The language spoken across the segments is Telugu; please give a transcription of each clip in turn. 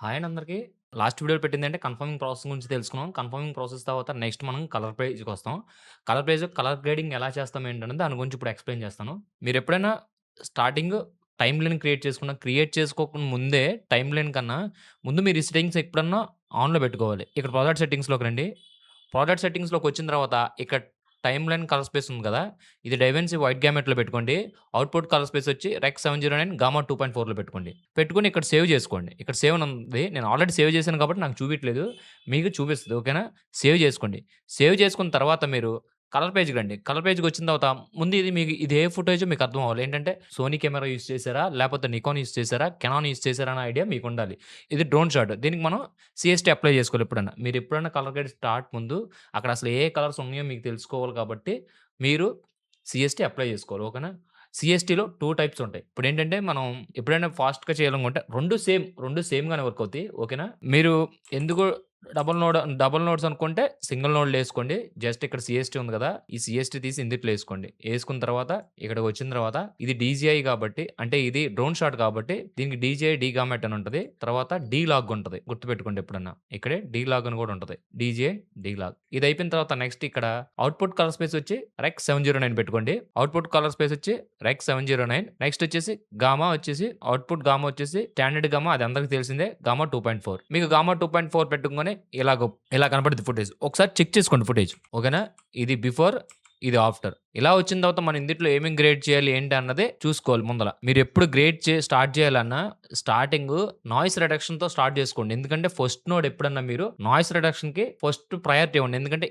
హాయ్ అండి అందరికి. లాస్ట్ వీడియోలో పెట్టిందంటే కన్ఫర్మింగ్ ప్రాసెస్ గురించి తెలుసుకున్నాం. కన్ఫర్మింగ్ ప్రాసెస్ తర్వాత నెక్స్ట్ మనం కలర్ పేజ్‌కొస్తాం. కలర్ గ్రేడింగ్ ఎలా చేస్తాం ఏంటనేది దాని గురించి ఇప్పుడు ఎక్స్‌ప్లెయిన్ చేస్తాను. మీరెప్పుడైనా స్టార్టింగ్ టైమ్‌లైన్ క్రియేట్ చేసుకోక ముందే టైమ్‌లైన్ కన్నా ముందు మీరు ఈ సెట్టింగ్స్ ఎప్పుడన్నా ఆన్‌లో పెట్టుకోవాలి. ఇక్కడ ప్రొడక్ట్ సెట్టింగ్స్‌లోకి రండి. ప్రొడక్ట్ సెట్టింగ్స్‌లోకొచ్చిన తర్వాత ఇక్కడ టైమ్‌లైన్ కలర్ స్పేస్ ఉంది కదా! ఇది డైవెన్సీ వైట్ గ్యామెట్‌లో పెట్టుకోండి. అవుట్‌పుట్ కలర్ స్పేస్ వచ్చి రెక్ 709 గామా 2.4లో పెట్టుకోండి. పెట్టుకొని ఇక్కడ సేవ్ చేసుకోండి. ఇక్కడ సేవ్ అని ఉంది. నేను ఆల్రెడీ సేవ్ చేశాను కాబట్టి నాకు చూపియట్లేదు. మీకు చూపిస్తది. ఓకేనా? సేవ్ చేసుకోండి. సేవ్ చేసుకున్న తర్వాత మీరు కలర్ పేజ్‌కి రండి. కలర్ పేజ్‌కొచ్చిన తర్వాత ముందు ఇది ఏ ఫుటేజో మీకు అర్థం అవ్వాలి. ఏంటంటే సోనీ కెమెరా యూజ్ చేసారా? లేపోతే నికాన్ యూజ్ చేసారా? కెనాన్ యూజ్ చేసారా? అనే ఐడియా మీకుండాలి. ఇది డ్రోన్ షాట్. దీనికి మనం సీఎస్‌టీ అప్లై చేసుకోవాలి ఎప్పుడన్నా. మీరెప్పుడన్నా కలర్ గ్రేడ్ స్టార్ట్ ముందు అక్కడ అసలు ఏ కలర్స్ ఉన్నాయో మీకు తెలుసుకోవాలి కాబట్టి మీరు సీఎస్‌టీ అప్లై చేసుకోవాలి. ఓకేనా? సీఎస్‌టీలో 2 టైప్స్ ఉంటాయి. ఇప్పుడేంటంటే మనం ఎప్పుడైనా ఫాస్ట్‌గా చేయాలనుకుంటే 2 సేమ్‌గానే వర్క్ అవుతాయి. ఓకేనా? మీరు ఎందుకు డబుల్ నోట్స్ అనుకుంటే సింగిల్ నోడ్‌లేసుకోండి. జస్ట్ ఇక్కడ సీఎస్‌టీ ఉంది కదా! ఈ సీఎస్‌టీ తీసి ఇందిట్లో ఏసుకోండి. ఏసుకున్న తర్వాత ఇక్కడికొచ్చిన తర్వాత ఇది డీజీఐ కాబట్టి అంటే ఇది డ్రోన్ షాట్ కాబట్టి దీనికి డీజీఐ డీగామెట్ అని ఉంటది. తర్వాత డీలాగ్ ఉంటది. గుర్తుపెట్టుకోండి ఎప్పుడన్నా. ఇక్కడే డీలాగ్ అని కూడా ఉంటది. డీజీఐ, డీలాగ్. ఇది అయిపోయిన తర్వాత నెక్స్ట్ ఇక్కడ అవుట్‌పుట్ కలర్ స్పేస్ వచ్చి రెక్ 709 పెట్టుకోండి. అవుట్‌పుట్ కలర్ స్పేస్ వచ్చి రెక్ 709 నెక్స్ట్ వచ్చేసి అవుట్‌పుట్ గామా వచ్చేసి స్టాండర్డ్ గామా అది అందరికి తెలిసిందే. గామా 2.4 మీకు గామా 2.4 పెట్టుకొని ఇలా కనపడిద్ది ఫుటేజ్. ఒకసారి చెక్ చేసుకోండి ఫుటేజ్. ఓకేనా? ఇది బిఫోర్, ఇది ఆఫ్టర్. ఇలా వచ్చిన తర్వాత మనం ఇందిట్లో ఏమేం గ్రేడ్ చేయాలి ఏంటి అన్నదే చూసుకోవాలి ముందల. మీరెప్పుడు స్టార్ట్ చేయాలన్నా స్టార్టింగు నాయిస్ రిడక్షన్‌తో స్టార్ట్ చేసుకోండి. ఎందుకంటే ఫస్ట్ నోడ్ ఎప్పుడన్నా మీరు నాయిస్ రిడక్షన్‌కి ఫస్ట్ ప్రయారిటీ ఇవ్వండి. ఎందుకంటే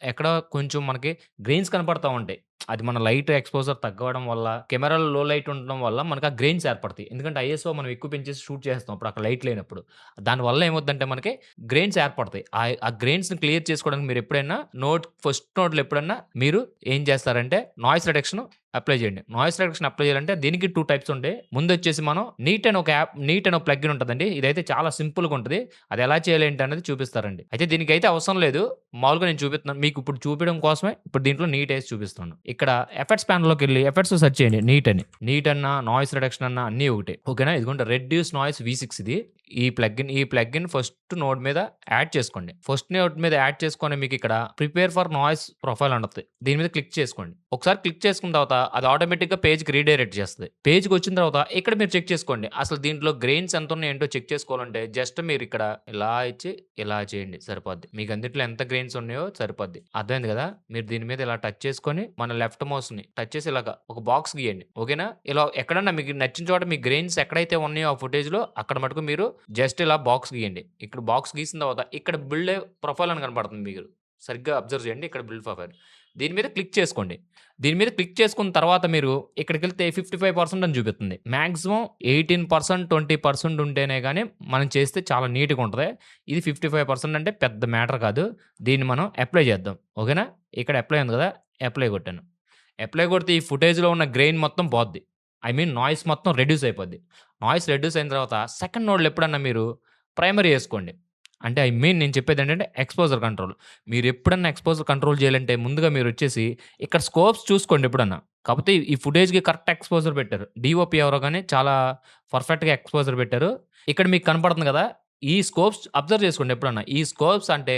ఎక్కడ కొంచెం మనకి గ్రెయిన్స్ కనపడతా ఉంటాయి. అది మన లైట్ ఎక్స్‌పోజర్ తగ్గడం వల్ల, కెమెరాలో లో లైట్ ఉండడం వల్ల మనకు ఆ గ్రెయిన్స్ ఏర్పడతాయి. ఎందుకంటే ఐఎస్ఓ మనం ఎక్కువ పెంచేసి షూట్ చేస్తాం. అప్పుడు అక్కడ లైట్ లేనప్పుడు. దానివల్ల ఏమవుద్దంటే మనకి గ్రెయిన్స్ ఏర్పడతాయి. ఆ గ్రెయిన్స్‌ని క్లియర్ చేసుకోవడానికి మీరెప్పుడైనా ఫస్ట్ నోట్‌లో ఎప్పుడన్నా మీరు ఏం చేస్తారంటే నాయిస్ రిడక్షన్ అప్లై చేయండి. నాయిస్ రిడక్షన్ అప్లై చేయాలంటే దీనికి 2 టైప్స్ ఉంటాయి. ముందొచ్చేసి మనం నీట్ అని ఒక ప్లగిన్ ఉంటదండి. ఇదైతే చాలా సింపుల్‌గా ఉంటది. అది ఎలా చేయాలి ఏంటి అనేది చూపిస్తారండి. అయితే దీనికైతే అవసరం లేదు. మామూలుగా నేను చూపిస్తున్నాను. మీకు ఇప్పుడు చూపియడం కోసమే ఇప్పుడు దీంట్లో నీట్ ఏసి చూపిస్తున్నాను. ఇక్కడ ఎఫెక్ట్స్ ప్యానెల్‌లోకెళ్ళి ఎఫెక్ట్స్ సెర్చ్ చేయండి నీట్ అని. నీట్ అన్నా, నాయిస్ రిడక్షన్ అన్నా అన్నీ ఒకటే. ఓకేనా? ఇదిగోండి రెడ్యూస్ నాయిస్ V6 ఇది. ఈ ప్లగిన్ ఫస్ట్ నోడ్ మీద యాడ్ చేసుకోండి. ఫస్ట్ నోడ్ మీద యాడ్ చేసుకొని మీకిక్కడ ప్రిపేర్ ఫర్ నాయిస్ ప్రొఫైల్ అని ఉంటది. దీని మీద క్లిక్ చేసుకోండి. ఒకసారి క్లిక్ చేసుకున్న తర్వాత అది ఆటోమేటిక్‌గా పేజ్‌కి రీడైరెక్ట్ చేస్తది. పేజ్‌కొచ్చిన తర్వాత ఇక్కడ మీరు చెక్ చేసుకోండి. అసలు దీంట్లో గ్రెయిన్స్ ఎంతున్నాయో ఏంటో చెక్ చేసుకోవాలంటే జస్ట్ మీరిక్కడ ఇలా ఇచ్చి ఇలా చేయండి సరిపోద్ది. మీకు అందుట్లో ఎంత గ్రెయిన్స్ ఉన్నాయో సరిపోద్ది. అర్థమైంది కదా! మీరు దీని మీద ఇలా టచ్ చేసుకొని మన లెఫ్ట్ మౌస్‌ని టచ్ చేసి ఇలాగా ఒక బాక్స్ గీయండి. ఓకేనా? ఇలా ఎక్కడన్నా మీకు నచ్చిన చోట మీ గ్రెయిన్స్ ఎక్కడైతే ఉన్నాయో ఆ ఫుటేజ్‌లో అక్కడ మటుకు మీరు జస్ట్ ఇలా బాక్స్ గీయండి. ఇక్కడ బాక్స్ గీసిన తర్వాత ఇక్కడ బిల్డ్ ప్రొఫైల్ అని కనపడుతుంది మీకు. సరిగ్గా అబ్జర్వ్ చేయండి. ఇక్కడ బిల్డ్ ప్రొఫైల్. దీని మీద క్లిక్ చేసుకోండి. దీని మీద క్లిక్ చేసుకున్న తర్వాత మీరు ఇక్కడికెళ్తే 55% అని చూపిస్తుంది. మాక్సిమం 18%, 20% ఉంటేనే గాని మనం చేస్తే చాలా నీట్‌గా ఉంటది. ఇది 55% అంటే పెద్ద మ్యాటర్ కాదు. దీన్ని మనం అప్లై చేద్దాం. ఓకేనా? ఇక్కడ అప్లై ఉంది కదా! అప్లై కొట్టాను. అప్లై కొడితే ఈ ఫుటేజ్‌లో ఉన్న గ్రెయిన్ మొత్తం పోద్ది. ఐ మీన్ నాయిస్ మొత్తం రెడ్యూస్ అయిపోద్ది. నాయిస్ రెడ్యూస్ అయిన తర్వాత సెకండ్ నోడ్‌లో ఎప్పుడన్నా మీరు ప్రైమరీ యేసుకోండి. అంటే ఐ మీన్ నేను చెప్పేదేంటంటే ఎక్స్‌పోజర్ కంట్రోల్. మీరెప్పుడన్నా ఎక్స్‌పోజర్ కంట్రోల్ చేయాలంటే ముందుగా మీరొచ్చేసి ఇక్కడ స్కోప్స్ చూసుకోండి ఎప్పుడన్నా. కాపోతే ఈ ఫుటేజ్‌కి కరెక్ట్ ఎక్స్‌పోజర్ పెట్టారు. డీఓపీ ఎవరో గాని చాలా పర్ఫెక్ట్‌గా ఎక్స్‌పోజర్ పెట్టారు. ఇక్కడ మీకు కనపడుతుంది గదా! ఈ స్కోప్స్ అబ్జర్వ్ చేసుకోండి ఎప్పుడన్నా. ఈ స్కోప్స్ అంటే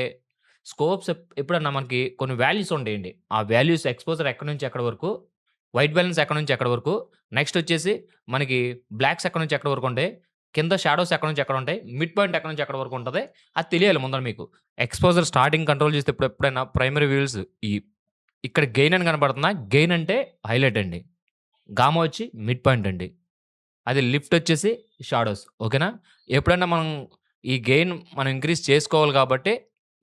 ఎప్పుడన్నా మనకి కొన్ని వాల్యూస్ ఉంటాయండి. ఆ వాల్యూస్ ఎక్స్‌పోజర్ ఎక్కడి నుంచి ఎక్కడి వరకు, వైట్ బాలన్స్ ఎక్కడి నుంచి ఎక్కడి వరకు, నెక్స్ట్ వచ్చేసి మనకి బ్లాక్స్ ఎక్కడి నుంచి ఎక్కడి వరకు ఉంటాయి, కింద షాడోస్ ఎక్కడి నుంచి ఎక్కడ ఉంటాయి, మిడ్ పాయింట్ ఎక్కడి నుంచి ఎక్కడి వరకు ఉంటది. అది తెలియాలి ముందల మీకు. ఎక్స్‌పోజర్ స్టార్టింగ్ కంట్రోల్ చేస్తే ఎప్పుడైనా ప్రైమరీ వ్యూస్ ఈ ఇక్కడ గెయిన్ అని కనపడుతుందా? గెయిన్ అంటే హైలైట్ అండి. గామా వచ్చి మిడ్ పాయింట్ అండి. అది లిఫ్ట్ వచ్చేసి షాడోస్. ఓకేనా? ఎప్పుడైనా ఈ గెయిన్ మనం ఇంక్రీజ్ చేసుకోవాలి కాబట్టి,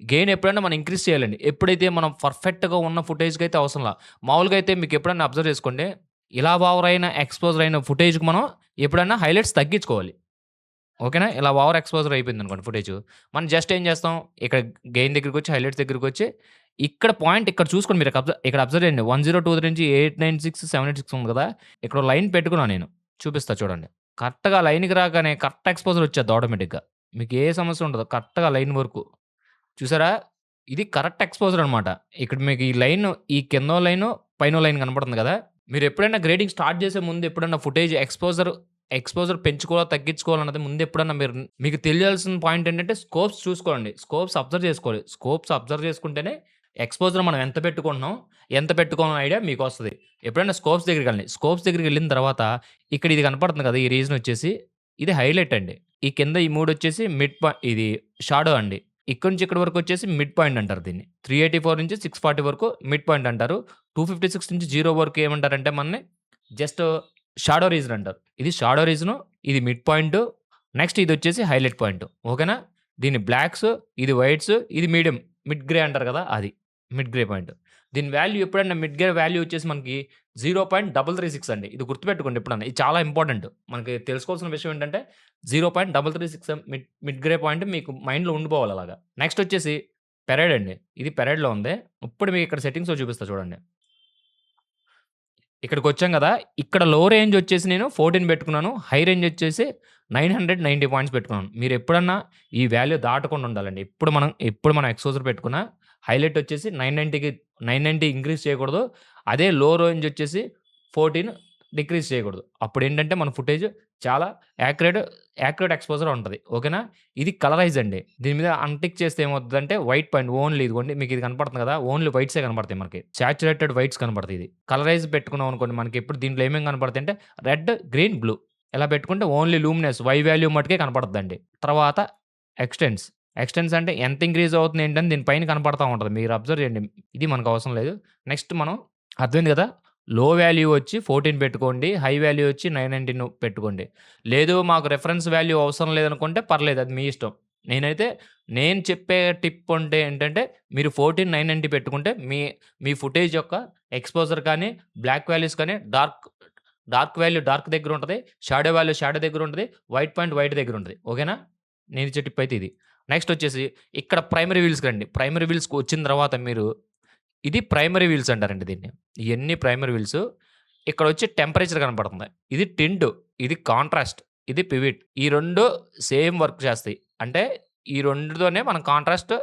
గెయిన్ ఎప్పుడైనా మనం ఇంక్రీజ్ చేయాలండి. ఎప్పుడైతే మనం పర్ఫెక్ట్‌గా ఉన్న ఫుటేజ్‌కైతే అవసరంలా. మామూలుగా అయితే మీకు ఎప్పుడైనా అబ్జర్వ్ చేసుకోండి. ఇలా ఓవర్ అయిన, ఎక్స్‌పోజర్ అయిన ఫుటేజ్‌కి మనం ఎప్పుడైనా హైలైట్స్ తగ్గించుకోవాలి. ఓకేనా? ఇలా ఓవర్ ఎక్స్‌పోజర్ అయిపోయిందనుకోండి ఫుటేజు. మనం జస్ట్ ఏం చేస్తాం, ఇక్కడ గెయిన్ దగ్గరికొచ్చి, హైలైట్స్ దగ్గరికొచ్చి, ఇక్కడ పాయింట్ ఇక్కడ చూసుకోండి మీరు ఇక్కడ అబ్జర్వ్ చేయండి. 102 నుంచి 896, 786 ఉంది కదా! ఇక్కడ ఓ లైన్ పెట్టుకున్నా నేను. చూపిస్తా చూడండి. కరెక్ట్‌గా లైన్‌కి రాగానే కరెక్ట్ ఎక్స్‌పోజర్ వచ్చేద్ది ఆటోమేటిక్‌గా. మీకు ఏ సమస్య ఉండదు. కరెక్ట్‌గా లైన్ వరకు. చూసారా? ఇది కరెక్ట్ ఎక్స్‌పోజర్ అనమాట. ఇక్కడ మీకు ఈ లైను, ఈ కిందో లైను, పైనో లైన్ కనపడుతుంది కదా! మీరెప్పుడైనా గ్రేడింగ్ స్టార్ట్ చేసే ముందు ఎప్పుడన్నా ఫుటేజ్ ఎక్స్‌పోజర్ పెంచుకోవాలా, తగ్గించుకోవాలన్నది ముందెప్పుడన్నా మీకు తెలియాల్సిన పాయింట్ ఏంటంటే స్కోప్స్ చూసుకోండి. స్కోప్స్ అబ్జర్వ్ చేసుకోవాలి. స్కోప్స్ అబ్జర్వ్ చేసుకుంటేనే ఎక్స్‌పోజర్ మనం ఎంత పెట్టుకుంటున్నాం, ఎంత పెట్టుకోవాలన్న ఐడియా మీకొస్తది. ఎప్పుడైనా స్కోప్స్ దగ్గరికెళ్ళండి. స్కోప్స్ దగ్గరికెళ్ళిన తర్వాత ఇక్కడ ఇది కనపడుతుంది కదా! ఈ రీజన్ వచ్చేసి ఇది హైలైట్ అండి. ఈ కింద ఈ 3 వచ్చేసి ఇది షాడో అండి. ఇక్కడి నుంచి ఇక్కడి వరకు వచ్చేసి మిడ్ పాయింట్ అంటారు దీన్ని. 384 నుంచి 640 వరకు మిడ్ పాయింట్ అంటారు. 256 నుంచి 0 వరకు ఏమంటారంటే మనని జస్ట్ షాడో రీజన్ అంటారు. ఇది షాడో రీజను, ఇది మిడ్ పాయింటు, నెక్స్ట్ ఇదొచ్చేసి హైలైట్ పాయింట్. ఓకేనా? దీన్ని బ్లాక్స్, ఇది వైట్స్, ఇది మీడియం మిడ్ గ్రే అంటారు కదా! అది. Mid grey point. దీని వాల్యూ ఎప్పుడైనా మిడ్ గ్రే వాల్యూ వచ్చేసి మనకి 0.336 అండి. ఇది గుర్తుపెట్టుకోండి ఎప్పుడన్నా. ఇది చాలా ఇంపార్టెంట్. మనకి తెలుసుకోవాల్సిన విషయం ఏంటంటే 0.336 మిడ్ గ్రే పాయింట్ మీకు మైండ్‌లో ఉండిపోవాలి అలాగా. నెక్స్ట్ వచ్చేసి పెరేడ్ అండి. ఇది పెరేడ్‌లో ఉంది. ఇప్పుడు మీకు ఇక్కడ సెట్టింగ్స్‌లో చూపిస్తా చూడండి. ఇక్కడికొచ్చాం గదా! ఇక్కడ లో రేంజ్ వచ్చేసి నేను 14 పెట్టుకున్నాను. హై రేంజ్ వచ్చేసి 990 పాయింట్స్ పెట్టుకున్నాను. మీరెప్పుడన్నా ఈ వాల్యూ దాటకుండా ఉండాలండి. ఎప్పుడు మనం ఎక్స్‌పోజర్ పెట్టుకున్నా హైలైట్ వచ్చేసి 990 ఇంక్రీజ్ చేయకూడదు. అదే లో రేంజ్ వచ్చేసి 14 డిక్రీజ్ చేయకూడదు. అప్పుడేంటంటే మన ఫుటేజ్ చాలా యాక్యురేట్ ఎక్స్‌పోజర్ ఉంటది. ఓకేనా? ఇది కలరైజ్ అండి. దీని మీద అన్‌టిక్ చేస్తే ఏమవుతదంటే వైట్ పాయింట్ ఓన్లీ ఇదిగోండి మీకిది కనపడుతుంది కదా! ఓన్లీ వైట్సే కనపడతాయి మనకి. సాచురేటెడ్ వైట్స్ కనపడతాయి ఇది. కలరైజ్ పెట్టుకున్నాం అనుకోండి మనకెప్పుడు దీంట్లో ఏమేమి కనపడతాయంటే రెడ్, గ్రీన్, బ్లూ ఇలా పెట్టుకుంటే ఓన్లీ లూమినెస్ వై వాల్యూ మట్టుకే కనపడద్దండి. తర్వాత ఎక్స్‌టెన్స్. ఎక్స్‌టెన్స్ అంటే ఎంత ఇంక్రీజ్ అవుతుంది ఏంటని దీని పైన కనపడతా ఉంటది. మీరు అబ్జర్వ్ చేయండి. ఇది మనకు అవసరం లేదు. నెక్స్ట్ మనం అర్థమైంది కదా! లో వాల్యూ వచ్చి 14 పెట్టుకోండి. హై వాల్యూ వచ్చి 919 పెట్టుకోండి. లేదు మాకు రిఫరెన్స్ వాల్యూ అవసరం లేదనుకుంటే పర్లేదు అది మీ ఇష్టం. నేను చెప్పే టిప్ అంటే ఏంటంటే మీరు 14, 990 పెట్టుకుంటే మీ ఫుటేజ్ యొక్క ఎక్స్‌పోజర్ కానీ, బ్లాక్ వాల్యూస్ కానీ డార్క్ వాల్యూ డార్క్ దగ్గరుంటది. షాడో వాల్యూ షాడో దగ్గరుంటది. వైట్ పాయింట్ వైట్ దగ్గరుంటది. ఓకేనా? నేనిచ్చే టిప్ అయితే ఇది. నెక్స్ట్ వచ్చేసి ఇక్కడ ప్రైమరీ వీల్స్‌కి రండి. ప్రైమరీ వీల్స్‌కి వచ్చిన తర్వాత మీరు ఇది ప్రైమరీ వీల్స్ అంటారండి దీన్ని. ఇయన్నీ ప్రైమరీ వీల్స్. ఇక్కడొచ్చి టెంపరేచర్ కనపడుతుంది. ఇది టింట్, ఇది కాంట్రాస్ట్, ఇది పివిట్. ఈ 2 సేమ్ వర్క్ చేస్తాయి. అంటే ఈ 2తోనే మనం కాంట్రాస్ట్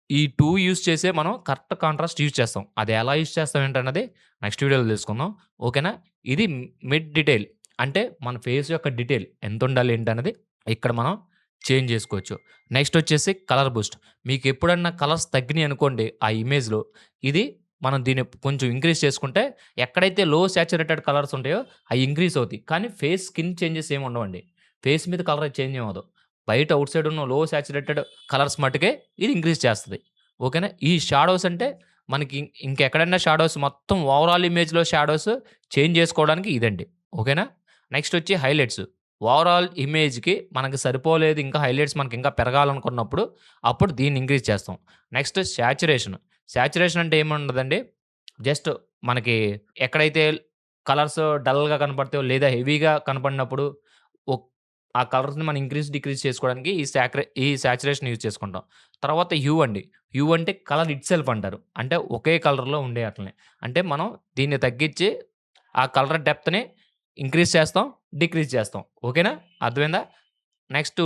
ఈ 2 యూజ్ చేసే మనం కరెక్ట్ కాంట్రాస్ట్ యూజ్ చేస్తాం. అది ఎలా యూజ్ చేస్తాం ఏంటన్నది నెక్స్ట్ వీడియోలో తెలుసుకుందాం. ఓకేనా? ఇది మిడ్ డీటెయిల్. అంటే మన ఫేస్ యొక్క డీటెయిల్ ఎంతుండాలి ఏంటన్నది ఇక్కడ మనం చేంజ్ చేసుకోవచ్చు. నెక్స్ట్ వచ్చేసి కలర్ బూస్ట్. మీకెప్పుడన్నా కలర్స్ తగ్గినియి అనుకోండి ఆ ఇమేజ్‌లో ఇది మనం దీన్ని కొంచెం ఇంక్రీజ్ చేసుకుంటే ఎక్కడైతే లో సాచురేటెడ్ కలర్స్ ఉంటాయో అయి ఇంక్రీజ్ అవుతాయి. కానీ స్కిన్ చేంజెస్ ఏమి ఉండవండి. ఫేస్ మీద కలర్ చేంజ్ ఏమి అవ్వదు. బయట ఔట్ సైడ్ ఉన్న లో సాచురేటెడ్ కలర్స్ మట్టుకే ఇది ఇంక్రీజ్ చేస్తది. ఓకేనా? ఈ షాడోస్ అంటే మనకి ఇంకెక్కడన్నా షాడోస్ మొత్తం ఓవరాల్ ఇమేజ్‌లో షాడోస్ చేంజ్ చేసుకోవడానికి ఇదండి. ఓకేనా? నెక్స్ట్ వచ్చి హైలైట్స్. ఓవరాల్ ఇమేజ్‌కి మనకు సరిపోలేదు ఇంకా హైలైట్స్ మనకి ఇంకా పెరగాలనుకున్నప్పుడు అప్పుడు దీన్ని ఇంక్రీజ్ చేస్తాం. Next saturation. సాచురేషన్ అంటే ఏముండదండి. జస్ట్ మనకి ఎక్కడైతే కలర్స్ డల్‌గా కనపడతాయో లేదా హెవీగా కనపడినప్పుడు ఒక్ ఆ కలర్స్‌ని మనం ఇంక్రీజ్, డిక్రీజ్ చేసుకోవడానికి ఈ సాచురేషన్ యూజ్ చేసుకుంటాం. తర్వాత హ్యూ అండి. హ్యూ అంటే కలర్ ఇట్‌సెల్ఫ్ అంటారు. అంటే ఒకే కలర్‌లో ఉండే ఆటిల్ని. అంటే మనం దీన్ని తగ్గించి ఆ కలర్ డెప్త్‌ని ఇంక్రీజ్ చేస్తాం, డిక్రీజ్ చేస్తాం. ఓకేనా? అర్థమైందా? నెక్స్ట్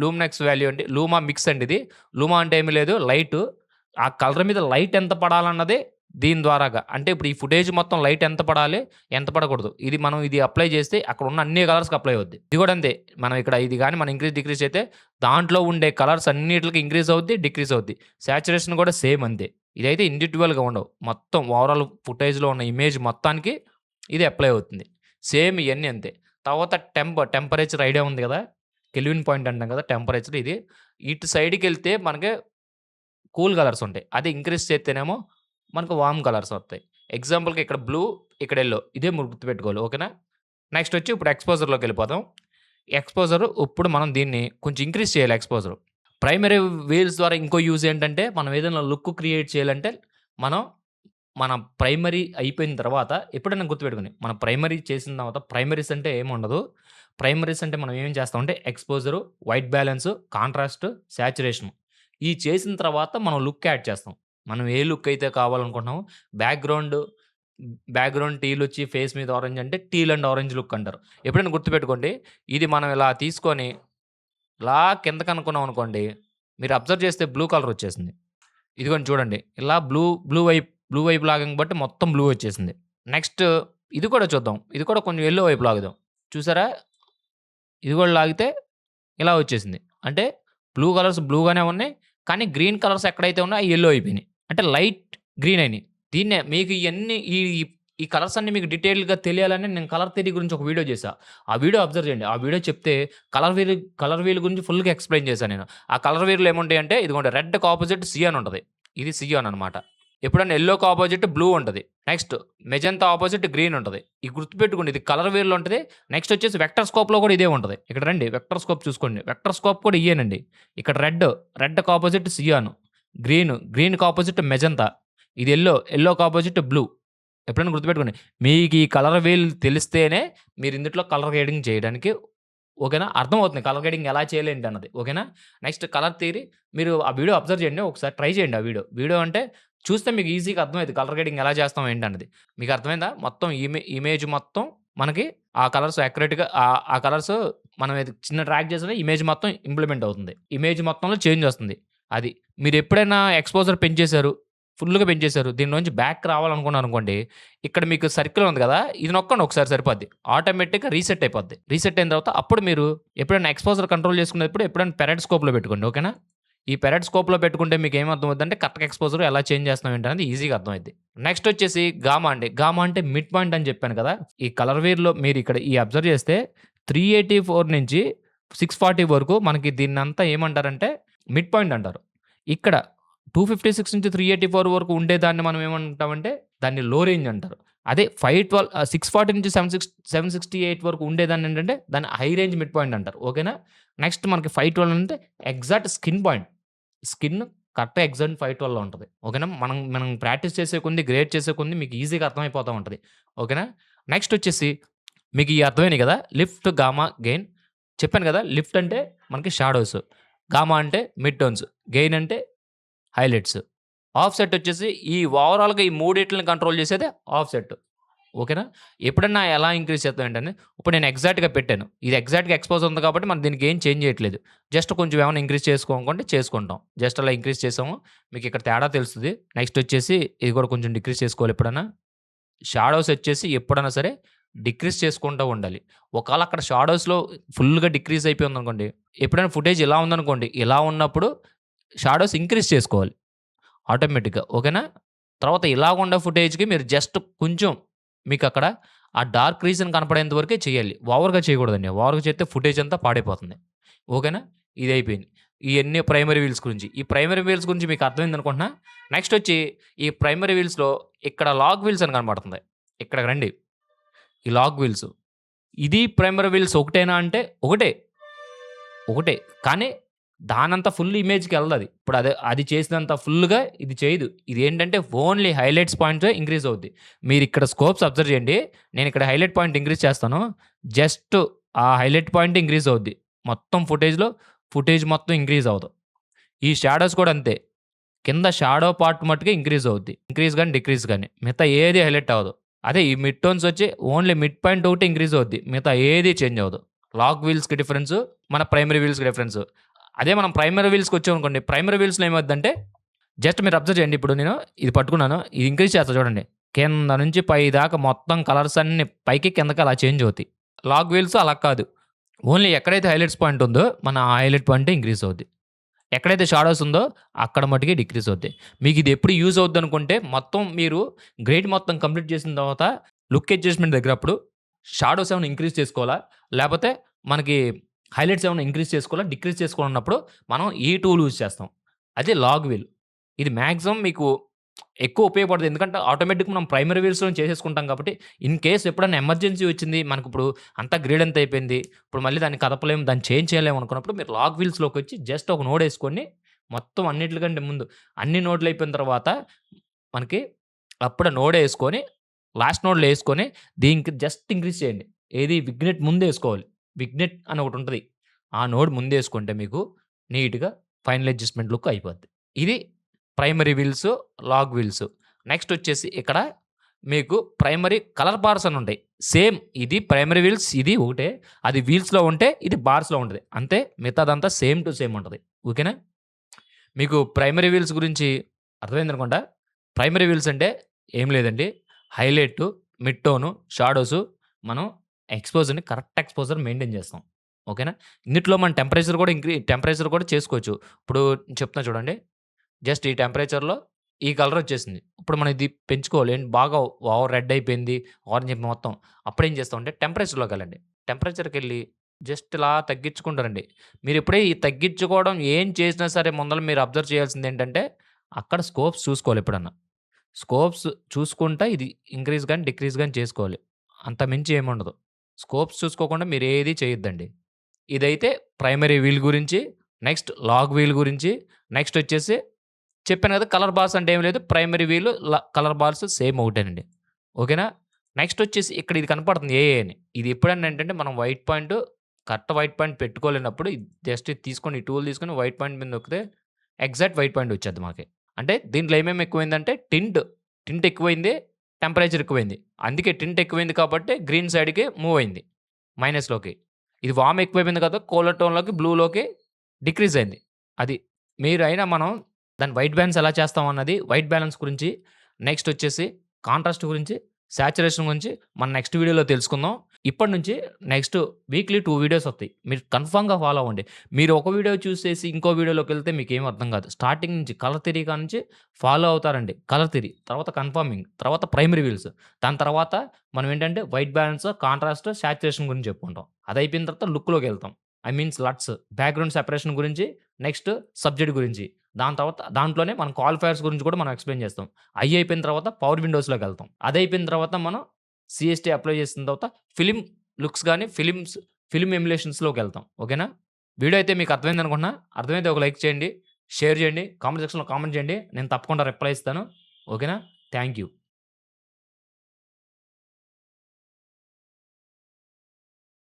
లూమినెక్స్ వాల్యూ అంటే లూమా మిక్స్ అండి ఇది. లూమా అంటే ఏమి లేదు లైటు. ఆ కలర్ మీద లైట్ ఎంత పడాలన్నదే దీని ద్వారాగా. అంటే ఇప్పుడు ఈ ఫుటేజ్ మొత్తం లైట్ ఎంత పడాలి, ఎంత పడకూడదు. ఇది అప్లై చేస్తే అక్కడ ఉన్న అన్ని కలర్స్‌కి అప్లై అవుద్ది. ఇది కూడా అంతే. మనం ఇక్కడ ఇది గాని మనం ఇంక్రీజ్, డిక్రీజ్ అయితే దాంట్లో ఉండే కలర్స్ అన్నిట్లికి ఇంక్రీజ్ అవుద్ది, డిక్రీజ్ అవుద్ది. సాచురేషన్ కూడా సేమ్ అంతే. ఇదైతే ఇండివిడ్యువల్‌గా ఉండవు. మొత్తం ఓవరాల్ ఫుటేజ్‌లో ఉన్న ఇమేజ్ మొత్తానికి ఇది అప్లై అవుతుంది. సేమ్ ఇయన్నీ అంతే. తర్వాత టెంపరేచర్ ఐడియా ఉంది గదా! కెల్విన్ పాయింట్ అంటాం కదా! టెంపరేచర్ ఇది. ఇటు సైడ్‌కెళ్తే మనకి కూల్ కలర్స్ ఉంటాయి. అదే ఇంక్రీజ్ చేత్తేనేమో మనకు వార్మ్ కలర్స్ వస్తాయి. ఎగ్జాంపుల్‌కి ఇక్కడ బ్లూ, ఇక్కడ యెల్లో ఇదే గుర్తుపెట్టుకోవాలి. ఓకేనా? నెక్స్ట్ వచ్చి ఇప్పుడు ఎక్స్‌పోజర్‌లోకెళ్ళిపోదాం. ఎక్స్‌పోజర్ ఇప్పుడు మనం దీన్ని కొంచెం ఇంక్రీజ్ చేయాలి ఎక్స్‌పోజర్. ప్రైమరీ వేవ్స్ ద్వారా ఇంకో యూజ్ ఏంటంటే మనం ఏదైనా లుక్ క్రియేట్ చేయాలంటే మనం మన ప్రైమరీ అయిపోయిన తర్వాత ఎప్పుడైనా గుర్తుపెట్టుకోండి. మన ప్రైమరీ చేసిన తర్వాత ప్రైమరీస్ అంటే ఏముండదు. ప్రైమరీస్ అంటే మనం ఏం చేస్తామంటే exposure, white balance, contrast, saturation. చేసిన తర్వాత మనం లుక్ యాడ్ చేస్తాం. మనం ఏ లుక్ అయితే కావాలనుకుంటున్నామో బ్యాక్‌గ్రౌండ్ బ్యాక్‌గ్రౌండ్ టీలొచ్చి ఫేస్ మీద ఆరెంజ్ అంటే టీల్ అండ్ ఆరెంజ్ లుక్ అంటారు. ఎప్పుడైనా గుర్తుపెట్టుకోండి. ఇది మనం ఇలా తీసుకొని ఇలా కిందకనుకున్నాం అనుకోండి. మీరు అబ్జర్వ్ చేస్తే బ్లూ కలర్ వచ్చేసింది. ఇదిగోండి చూడండి. ఇలా బ్లూ వైపు లాగాం బట్టి మొత్తం బ్లూ వచ్చేసింది. నెక్స్ట్ ఇది కూడా చూద్దాం. ఇది కూడా కొంచెం యెల్లో వైపు లాగుదాం. చూసారా? ఇది కూడా లాగితే ఇలా వచ్చేసింది. అంటే బ్లూ కలర్స్ బ్లూగానే ఉన్నాయి. కానీ గ్రీన్ కలర్స్ ఎక్కడైతే ఉన్నాయో అయి యెల్లో అయిపోయినాయి. అంటే లైట్ గ్రీన్ అయినాయి. దీన్నే మీకు ఇయన్నీ ఈ కలర్స్ అన్నీ మీకు డీటెయిల్‌గా తెలియాలని నేను కలర్ థియరీ గురించి ఒక వీడియో చేశా. ఆ వీడియో అబ్జర్వ్ చేయండి. ఆ వీడియో చెప్తే కలర్ వీల్ గురించి ఫుల్‌గా ఎక్స్‌ప్లెయిన్ చేశా నేను. ఆ కలర్ వీల్‌లో ఏముంటాయంటే ఇదిగోండి రెడ్‌కి అపోజిట్ సియాన్ ఉంటది. ఇది సియాన్ అనమాట. ఎప్పుడన్నా యెల్లోకి అపోజిట్ బ్లూ ఉంటది. నెక్స్ట్ మెజంతా అపోజిట్ గ్రీన్ ఉంటది. ఇది గుర్తుపెట్టుకోండి. ఇది కలర్ వీల్‌లో ఉంటది. నెక్స్ట్ వచ్చేసి వెక్టర్ స్కోప్‌లో కూడా ఇదే ఉంటది. ఇక్కడ రండి వెక్టర్ స్కోప్ చూసుకోండి. వెక్టర్ స్కోప్ కూడా ఇయ్యేనండి. ఇక్కడ రెడ్‌కి అపోజిట్ సియాన్, గ్రీన్‌కి అపోజిట్ మెజంతా. ఇది యెల్లోకి అపోజిట్ బ్లూ. ఎప్పుడైనా గుర్తుపెట్టుకోండి. మీకు ఈ కలర్ వీల్ తెలిస్తేనే మీరు ఇందుట్లో కలర్ గ్రేడింగ్ చేయడానికి ఓకేనా? అర్థమవుతుంది. కలర్ గ్రేడింగ్ ఎలా చేయాలి ఏంటన్నది. ఓకేనా? నెక్స్ట్ కలర్ థియరీ మీరు ఆ వీడియో అబ్జర్వ్ చేయండి. ఒకసారి ట్రై చేయండి ఆ వీడియో. వీడియో అంటే చూస్తే మీకు ఈజీగా అర్థమైద్ది. కలర్ గ్రేడింగ్ ఎలా చేస్తాం ఏంటన్నది. మీకు అర్థమైందా? మొత్తం ఇమేజ్ మొత్తం మనకి ఆ కలర్స్ యాక్యురేట్‌గా ఆ కలర్స్ మనం ఏది చిన్న ట్రాక్ చేసినా ఇమేజ్ మొత్తం ఇంప్లిమెంట్ అవుతుంది. ఇమేజ్ మొత్తంలో చేంజ్ వస్తుంది. అది. మీరెప్పుడైనా ఎక్స్‌పోజర్ పెంచేశారు. ఫుల్‌గా పెంచేశారు. దీనిలోంచి బ్యాక్ రావాలనుకున్నారనుకోండి. ఇక్కడ మీకు సర్కిల్ ఉంది కదా! ఇది నొక్కండి ఒకసారి సరిపోద్ది. ఆటోమేటిక్‌గా రీసెట్ అయిపోద్ది. రీసెట్ అయిన తర్వాత అప్పుడు మీరు ఎప్పుడైనా ఎక్స్‌పోజర్ కంట్రోల్ చేసుకునేటప్పుడు ఎప్పుడైనా పెరెడ్ స్కోప్‌లో పెట్టుకోండి. ఓకేనా? ఈ పెరెడ్ స్కోప్‌లో పెట్టుకుంటే మీకేం అర్థమవుద్దంటే కరెక్ట్‌గా ఎక్స్‌పోజర్ ఎలా చేంజ్ చేస్తున్నాం ఏంటనేది ఈజీగా అర్థమైద్ది. నెక్స్ట్ వచ్చేసి గామా అండి. గామా అంటే మిడ్ పాయింట్ అని చెప్పాను కదా! ఈ కలర్ వేర్‌లో మీరిక్కడ అబ్జర్వ్ చేస్తే 384 నుంచి 640 వరకు మనకి దీన్నంతా ఏమంటారంటే మిడ్ పాయింట్ అంటారు. ఇక్కడ 256 నుంచి 384 వరకు ఉండేదాన్ని మనం ఏమంటామంటే దాన్ని లో రేంజ్ అంటారు. అదే 640 నుంచి 768 వరకు ఉండేదాన్నేంటంటే దాన్ని హై రేంజ్ మిడ్ పాయింట్ అంటారు. ఓకేనా? నెక్స్ట్ మనకి 512 అంటే ఎగ్జాక్ట్ స్కిన్ పాయింట్. స్కిన్ కరెక్ట్‌గా ఎగ్జాక్ట్ 512లో ఉంటది. ఓకేనా? మనం మనం ప్రాక్టీస్ చేసే కొంది, గ్రేడ్ చేసే కొంది మీకు ఈజీగా అర్థమైపోతా ఉంటది. ఓకేనా? నెక్స్ట్ వచ్చేసి మీకు అర్థమైనయి గదా! Lift, gamma, gain. చెప్పాను గదా! లిఫ్ట్ అంటే మనకి షాడోస్. గామా అంటే మిడ్ టోన్స్. గెయిన్ అంటే హైలైట్స్. ఆఫ్‌సెట్ వచ్చేసి ఈ ఓవరాల్‌గా ఈ మూడిట్లిని కంట్రోల్ చేసేదే ఆఫ్‌సెట్. ఓకేనా? ఎప్పుడన్నా ఎలా ఇంక్రీజ్ చేస్తాం ఏంటంటే, ఇప్పుడు నేను ఎగ్జాక్ట్‌గా పెట్టాను. ఇది ఎగ్జాక్ట్‌గా ఎక్స్‌పోజ్ ఉంది కాబట్టి మనం దీనికి ఏం చేంజ్ చేయట్లేదు. జస్ట్ కొంచెం ఏమన్నా ఇంక్రీజ్ చేసుకోనుకుంటే చేసుకుంటాం. జస్ట్ అలా ఇంక్రీజ్ చేసాము. మీకు ఇక్కడ తేడా తెలుస్తది. నెక్స్ట్ వచ్చేసి ఇది కూడా కొంచెం డిక్రీజ్ చేసుకోవాలి ఎప్పుడన్నా. షాడోస్ వచ్చేసి ఎప్పుడైనా సరే డిక్రీజ్ చేసుకుంటూ ఉండాలి. ఒకవేళ అక్కడ షాడోస్‌లో ఫుల్‌గా డిక్రీజ్ అయిపోయి ఉందనుకోండి, ఎప్పుడైనా ఫుటేజ్ ఇలా ఉందనుకోండి, ఇలా ఉన్నప్పుడు షాడోస్ ఇంక్రీజ్ చేసుకోవాలి. ఆటోమేటిక్‌గా. ఓకేనా? తర్వాత ఇలాగుండ ఫుటేజ్‌కి మీరు జస్ట్ కొంచెం మీకక్కడ ఆ డార్క్ రీజన్ కనపడేంత వరకే చేయాలి. ఓవర్‌గా చేయకూడదండి. ఓవర్‌గా చేస్తే ఫుటేజ్ అంతా పాడైపోతుంది. ఓకేనా? ఇదయిపోయింది. ఇయన్నీ ప్రైమరీ వీల్స్ గురించి. ఈ ప్రైమరీ వీల్స్ గురించి మీకు అర్థమైందనుకుంటున్నా. నెక్స్ట్ వచ్చి ఈ ప్రైమరీ వీల్స్‌లో ఇక్కడ లాగ్ వీల్స్ అని కనపడుతుంది. ఇక్కడికి రండి. ఈ లాగ్ వీల్స్. ఇది ప్రైమరీ వీల్స్ ఒకటేనా అంటే ఒకటే. ఒకటే. కానీ దానంత ఫుల్ ఇమేజ్‌కెళ్ళదది. ఇప్పుడు అది చేసినంత ఫుల్‌గా ఇది చేయదు. ఇదేంటంటే ఓన్లీ హైలైట్స్ పాయింట్సే ఇంక్రీజ్ అవుద్ది. మీరిక్కడ స్కోప్స్ అబ్జర్వ్ చేయండి. నేనిక్కడ హైలైట్ పాయింట్ ఇంక్రీజ్ చేస్తాను. జస్ట్ ఆ హైలైట్ పాయింట్ ఇంక్రీజ్ అవుద్ది. మొత్తం ఫుటేజ్ మొత్తం ఇంక్రీజ్ అవ్వదు. ఈ షాడోస్ కూడా అంతే. కింద షాడో పార్ట్ మట్టుకే ఇంక్రీజ్ అవుద్ది. ఇంక్రీజ్ గాని, డిక్రీజ్ గాని. మిగతా ఏది హైలైట్ అవ్వదు. అదే ఈ మిడ్ టోన్స్ వచ్చి ఓన్లీ మిడ్ పాయింట్ ఒకటే ఇంక్రీజ్ అవుద్ది. మిగతా ఏది చేంజ్ అవ్వదు. లాగ్ వీల్స్‌కి డిఫరెన్సు, మన ప్రైమరీ వీల్స్‌కి డిఫరెన్సు. అదే మనం ప్రైమరీ వీల్స్‌కొచ్చామనుకోండి, ప్రైమరీ వీల్స్‌లో ఏమవుద్దంటే, జస్ట్ మీరు అబ్జర్వ్ చేయండి. ఇప్పుడు నేను ఇది పట్టుకున్నాను. ఇది ఇంక్రీజ్ చేస్తా చూడండి. కింద నుంచి పై దాకా మొత్తం కలర్స్ అన్నీ పైకి, కిందకి అలా చేంజ్ అవుతాయి. లాగ్ వీల్స్ అలా కాదు. ఓన్లీ ఎక్కడైతే హైలైట్స్ పాయింట్ ఉందో, మన ఆ హైలైట్ పాయింటే ఇంక్రీజ్ అవుద్ది. ఎక్కడైతే షాడోస్ ఉందో, అక్కడ మట్టుకే డిక్రీజ్ అవుద్ది. మీకిది ఎప్పుడు యూజ్ అవుద్దనుకుంటే, మొత్తం మీరు గ్రేడ్ మొత్తం కంప్లీట్ చేసిన తర్వాత, లుక్ అడ్జస్ట్‌మెంట్ దగ్గర అప్పుడు షాడోస్ ఏమైనా ఇంక్రీజ్ చేసుకోవాలా? లేపోతే మనకి హైలైట్స్ ఏమైనా ఇంక్రీజ్ చేసుకోవాలా? డిక్రీజ్ చేసుకోవాలన్నప్పుడు మనం ఈ టూల్ యూజ్ చేస్తాం. అదే లాగ్ వీల్. ఇది మాక్సిమం మీకు ఎక్కువ ఉపయోగపడదు. ఎందుకంటే ఆటోమేటిక్‌గా మనం ప్రైమరీ వీల్స్‌లోనే చేసేసుకుంటాం కాబట్టి, ఇన్ కేస్ ఎప్పుడైనా ఎమర్జెన్సీ వచ్చింది. మనకిప్పుడు అంతా గ్రేడ్ అంతా అయిపోయింది. ఇప్పుడు మళ్ళీ దాన్ని కదపలేము, దాన్ని చేంజ్ చేయలేము అనుకున్నప్పుడు మీరు లాగ్ వీల్స్‌లోకొచ్చి జస్ట్ ఒక నోడేసుకొని మొత్తం అన్నిట్లికంటే ముందు అన్ని నోడ్లు అయిపోయిన తర్వాత మనకి అప్పుడు నోడేసుకొని లాస్ట్ నోడ్‌లో యేసుకొని దీనికి జస్ట్ ఇంక్రీజ్ చేయండి. ఏది విగ్నెట్ ముందేసుకోవాలి. విగ్నెట్ అని ఒకటుంటది. ఆ నోడ్ ముందేసుకుంటే మీకు నీట్‌గా ఫైనల్ అడ్జస్ట్‌మెంట్ లుక్ అయిపోద్ది. ఇది primary wheels, log wheels. Next వచ్చేసి ఇక్కడ మీకు ప్రైమరీ కలర్ బార్స్ అని ఉంటాయి. సేమ్ ఇది ప్రైమరీ వీల్స్ ఇది ఒకటే. అది వీల్స్‌లో ఉంటే ఇది బార్స్‌లో ఉంటది. అంతే మిగతాదంతా సేమ్ టు సేమ్ ఉంటది. ఓకేనా? మీకు ప్రైమరీ వీల్స్ గురించి అర్థమైందనుకుంటా. ప్రైమరీ వీల్స్ అంటే ఏం లేదండి. హైలైటు, మిడ్ టోను, షాడోసు మనం కరెక్ట్ ఎక్స్‌పోజర్ మెయింటైన్ చేస్తాం. ఓకేనా? ఇందుట్లో మన టెంపరేచర్ కూడా చేసుకోవచ్చు. ఇప్పుడు చెప్తున్నా చూడండి. జస్ట్ ఈ టెంపరేచర్‌లో ఈ కలర్ వచ్చేసింది. ఇప్పుడు మనం ఇది పెంచుకోవాలి. ఏంటి బాగా ఓవర్ రెడ్ అయిపోయింది. ఆరెంజ్ అయిపోయింది మొత్తం. అప్పుడేం చేస్తామంటే టెంపరేచర్‌లోకెళ్ళండి. టెంపరేచర్‌కెళ్ళి జస్ట్ ఇలా తగ్గించుకుంటూ రండి. మీరెప్పుడే ఈ తగ్గించుకోవడం ఏం చేసినా సరే ముందల మీరు అబ్జర్వ్ చేయాల్సిందేంటంటే, అక్కడ స్కోప్స్ చూసుకోవాలి ఎప్పుడన్నా. స్కోప్స్ చూసుకుంటా ఇది ఇంక్రీజ్ గాని, డిక్రీజ్ గాని చేసుకోవాలి. అంతకు మించి ఏముండదు. స్కోప్స్ చూసుకోకుండా మీరేది చేయొద్దండి. ఇదైతే ప్రైమరీ వీల్ గురించి, నెక్స్ట్ లాగ్ వీల్ గురించి, నెక్స్ట్ వచ్చేసి చెప్పాను కదా! కలర్ బార్స్ అంటే ఏమి లేదు. Primary wheel, colour bars same ఒకటేనండి. ఓకేనా? నెక్స్ట్ వచ్చేసి ఇక్కడ ఇది కనపడుతుంది ఏఏ అని. ఇది ఎప్పుడన్నా ఏంటంటే మనం కరెక్ట్ వైట్ పాయింట్ పెట్టుకోలేనప్పుడు జస్ట్ ఇది తీసుకొని ఈ టూల్ తీసుకొని వైట్ పాయింట్ మీద నొక్కితే ఎగ్జాక్ట్ వైట్ పాయింట్ వచ్చేద్ది మనకి. అంటే దీంట్లో ఏమేమి ఎక్కువైందంటే టింట్ ఎక్కువైంది. టెంపరేచర్ ఎక్కువైంది. అందుకే టింట్ ఎక్కువైంది కాబట్టి గ్రీన్ సైడ్‌కి మూవ్ అయింది. మైనస్‌లోకి. ఇది వార్మ్ ఎక్కువైపోయింది కదా! కూలర్ టోన్‌లోకి బ్లూలోకి డిక్రీజ్ అయింది. అది. మీరైనా మనం దాన్ని వైట్ బ్యాలెన్స్ ఎలా చేస్తాం అన్నది వైట్ బ్యాలెన్స్ గురించి, నెక్స్ట్ వచ్చేసి కాంట్రాస్ట్ గురించి, సాచురేషన్ గురించి మన నెక్స్ట్ వీడియోలో తెలుసుకుందాం. ఇప్పటి నుంచి నెక్స్ట్ వీక్లీ 2 వీడియోస్ వస్తాయి. మీరు కన్ఫర్మ్‌గా ఫాలో అవ్వండి. మీరు ఒక వీడియో చూసేసి ఇంకో వీడియోలోకెళ్తే మీకేమి అర్థం కాదు. స్టార్టింగ్ నుంచి కలర్ థియరీ కాడ్నుంచి ఫాలో అవుతారండి. కలర్ థియరీ, తర్వాత కన్ఫర్మింగ్, తర్వాత ప్రైమరీ వీల్స్. దాని తర్వాత మనం ఏంటంటే వైట్ బ్యాలెన్స్, కాంట్రాస్ట్, సాచురేషన్ గురించి చెప్పుకుంటాం. అదయిపోయిన తర్వాత లుక్‌లోకెళ్తాం. I means LUTs, background separation గురించి, నెక్స్ట్ సబ్జెక్ట్ గురించి. దాని తర్వాత దాంట్లోనే మనం క్వాలిఫైయర్స్ గురించి కూడా మనం ఎక్స్‌ప్లెయిన్ చేస్తాం. అయి అయిపోయిన తర్వాత పవర్ విండోస్‌లోకెళ్తాం. అదయిపోయిన తర్వాత మనం సీఎస్‌టీ అప్లై చేసిన తర్వాత ఫిల్మ్ లుక్స్ గాని, ఫిల్మ్ ఎమ్యులేషన్స్‌లోకెళ్తాం. ఓకేనా? వీడియో అయితే మీకు అర్థమైందనుకుంటున్నా. అర్థమైతే ఒక లైక్ చేయండి, షేర్ చేయండి, కామెంట్ సెక్షన్‌లో కామెంట్ చేయండి. నేను తప్పకుండా రిప్లై ఇస్తాను. ఓకేనా? Thank you.